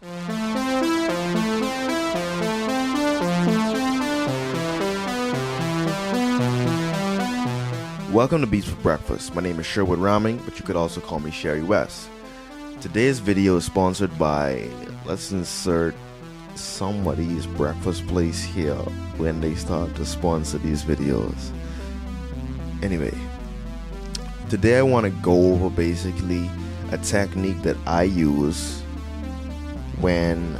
Welcome to Beats for Breakfast. My name is Sherwood Ramming, but you could also call me Sherry West. Today's video is sponsored by, let's insert somebody's breakfast place here when they start to sponsor these videos. Anyway, today I want to go over basically a technique that I use when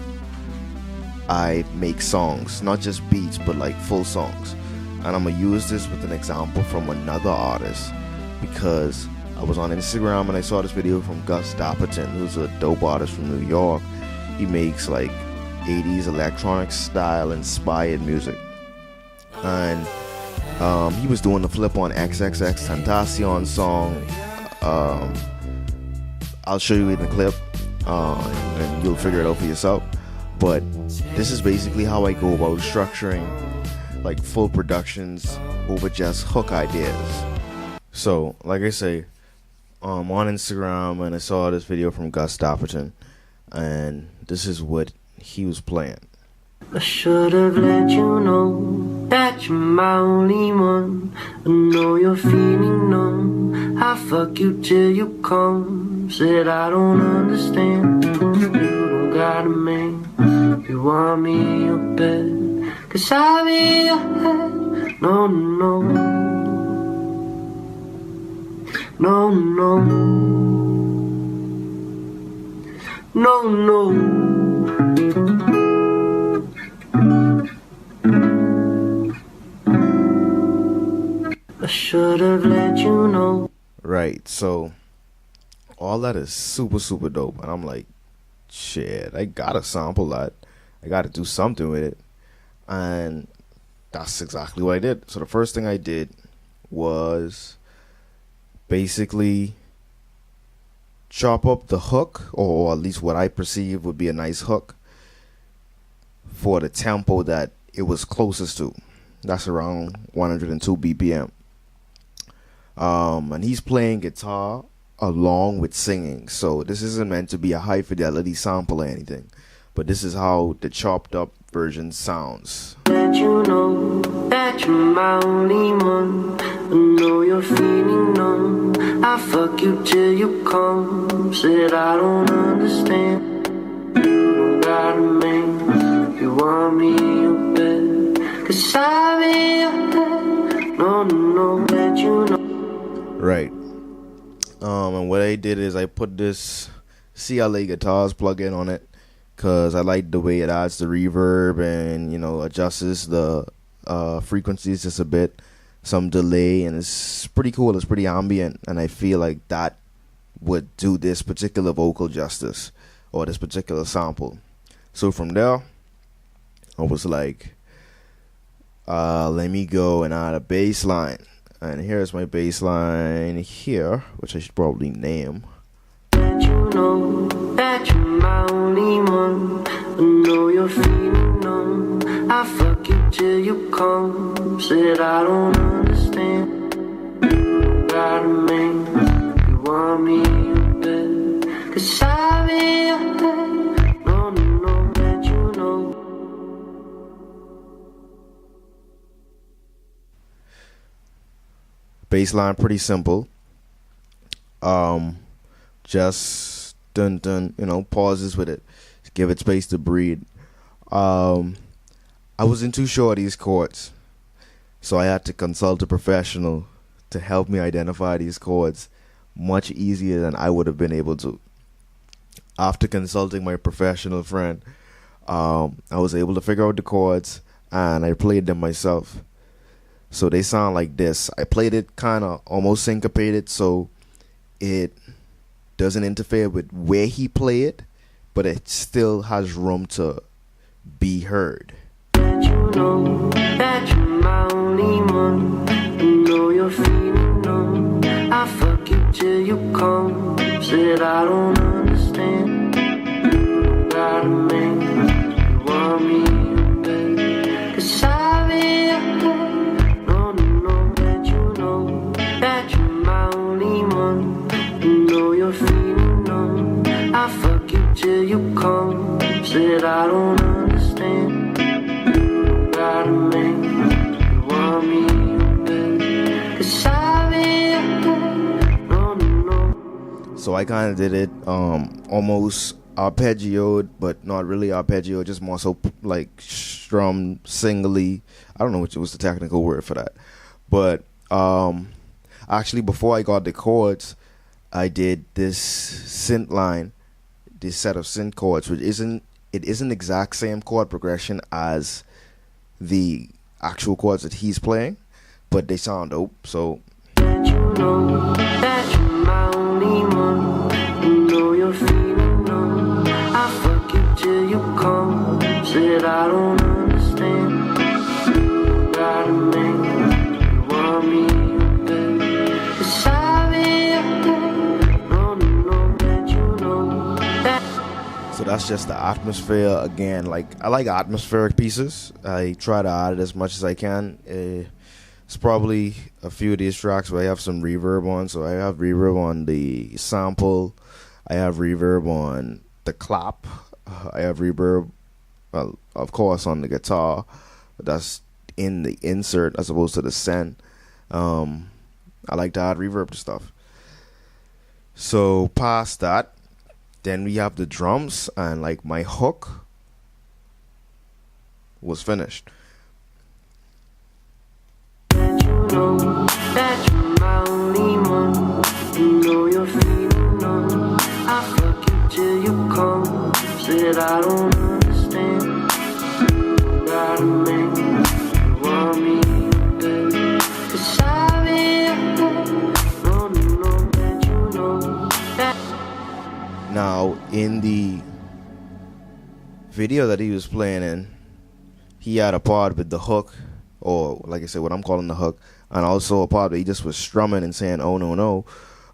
I make songs, not just beats but like full songs. And I'm gonna use this with an example from another artist because I was on Instagram and I saw this video from Gus Dapperton, who's a dope artist from New York. He makes like 80s electronic style inspired music, and he was doing the flip on xxxtentacion song. I'll show you in the clip and you'll figure it out for yourself, but this is basically how I go about structuring like full productions over just hook ideas. So like I say, on Instagram and I saw this video from Gus Dapperton, and this is what he was playing. I should have let you know that you're my only one. I know you're feeling numb. I fuck you till you come. Said I don't understand. You don't got a man. You want me in your bed. 'Cause I be your head. No, no. No, no. No, no. I should have let you know. Right, so all that is super dope, and I'm like, shit, I gotta sample that. I gotta do something with it. And that's exactly what I did. So the first thing I did was basically chop up the hook, or at least what I perceive would be a nice hook, for the tempo that it was closest to. That's around 102 BPM. And he's playing guitar along with singing, so this isn't meant to be a high fidelity sample or anything, but this is how the chopped up version sounds. Let you know that you're my only one. I know you're feeling numb. I fuck you till you come. Said I don't understand. You don't got a man. You want me in your bed. 'Cause I be your head. No, no, let you know. Right. And what I did is I put this CLA Guitars plugin on it because I like the way it adds the reverb and, you know, adjusts the frequencies just a bit, some delay, and it's pretty cool. It's pretty ambient, and I feel like that would do this particular vocal justice, or this particular sample. So from there, I was like, let me go and add a bass line. And here's my bass line here, which I should probably name. Let you know that you're my only one. I know you're feeling numb. I fuck you till you come. Said I don't understand. You don't got a man. You want me in your bed. 'Cause I be your head. No, no, let you know. Bassline pretty simple. Just dun dun, you know, pauses with it, give it space to breathe. I wasn't too sure of these chords, so I had to consult a professional to help me identify these chords much easier than I would have been able to. After consulting my professional friend, I was able to figure out the chords, and I played them myself. So they sound like this. I played it kind of almost syncopated, so it doesn't interfere with where he played it, but it still has room to be heard. Let you know that you're my only one. I know you're feeling numb. I fuck you till you come. Said I don't understand. You don't got a man. You want me in your bed. 'Cause I be your head. No, no, let you know that you're my only one. I know you're feeling numb. I fuck you till you come. Said I don't understand. You gotta make me want me back. 'Cause I've been no. So I kind of did it almost arpeggioed, but not really arpeggioed, just more so like strummed singly. I don't know what was the technical word for that, but actually before I got the chords, I did this synth line, this set of synth chords, which isn't exact same chord progression as the actual chords that he's playing, but they sound dope. So That you know that you're my only one. You know you're feeling numb. I fuck you till you come. Said I don't understand. You gotta make me want me back. 'Cause I've been no, that you know that. So that's just the atmosphere again. Like, I like atmospheric pieces. I try to add it as much as I can. It's probably a few of these tracks where I have some reverb on. So I have reverb on the sample. I have reverb on the clap. I have reverb, well, of course, on the guitar. But that's in the insert as opposed to the send. I like to add reverb to stuff. So past that, then we have the drums, and like my hook was finished. That you know that you're my only one. You know you're feeling numb. I fuck you till you come. Said I don't understand. You gotta make me want me back. 'Cause I've been no, that you know that. Now, in the video that he was playing in, he had a part with the hook, or like I said, what I'm calling the hook, and also a part where he just was strumming and saying, "Oh no, no,"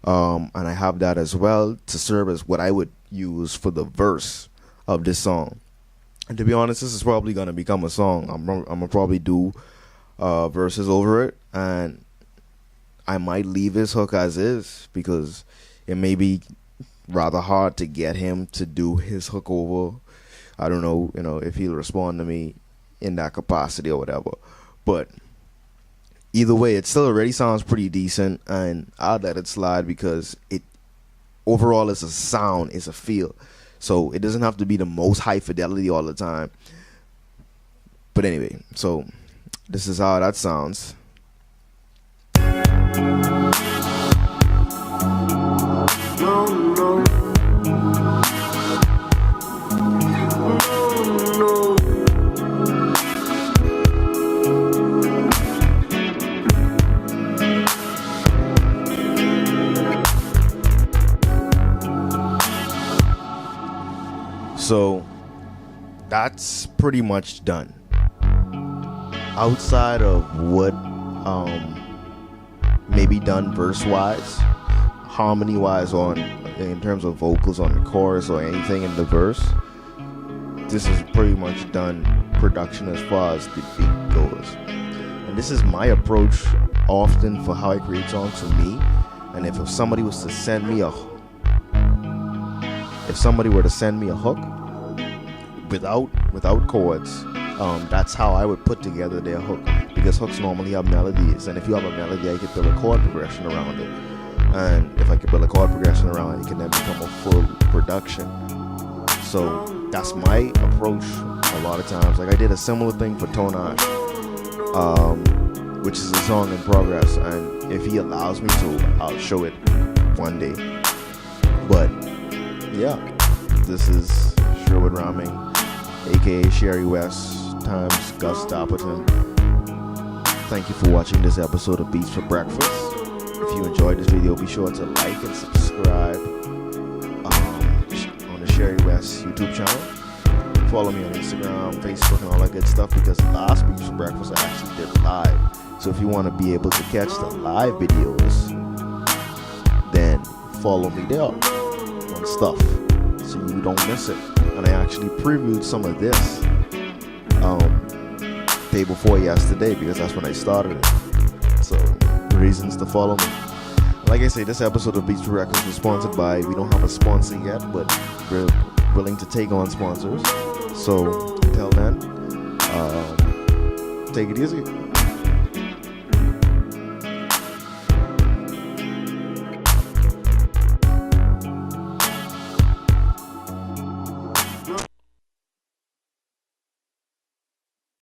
and I have that as well to serve as what I would use for the verse of this song. And to be honest, this is probably gonna become a song. I'm gonna probably do verses over it, and I might leave his hook as is because it may be rather hard to get him to do his hook over. I don't know, if he'll respond to me in that capacity or whatever. But either way, it still already sounds pretty decent, and I'll let it slide because it overall is a sound, it's a feel. So it doesn't have to be the most high fidelity all the time. But anyway, so this is how that sounds. So that's pretty much done. Outside of what maybe done verse wise, harmony wise, on in terms of vocals on the chorus or anything in the verse, this is pretty much done production as far as the beat goes. And this is my approach often for how I create songs for me. And if somebody was to send me if somebody were to send me a hook without chords, that's how I would put together their hook, because hooks normally have melodies, and if you have a melody, I could build a chord progression around it, and if I could build a chord progression around it, it can then become a full production. So that's my approach a lot of times. Like I did a similar thing for Tonage, which is a song in progress, and if he allows me to, I'll show it one day. But yeah, this is Sherwood Rhyming, aka Sherry West times Gus Dapperton. Thank you for watching this episode of Beats for Breakfast. If you enjoyed this video, be sure to like and subscribe on the Sherry West YouTube channel. Follow me on Instagram, Facebook, and all that good stuff, because last Beats for Breakfast I actually did live. So if you want to be able to catch the live videos, then follow me there on stuff so you don't miss it. And I actually previewed some of this day before yesterday, because that's when I started it. So reasons to follow me. Like I say, this episode of Beats for Breakfast was sponsored by, we don't have a sponsor yet, but we're willing to take on sponsors. So, till then, take it easy.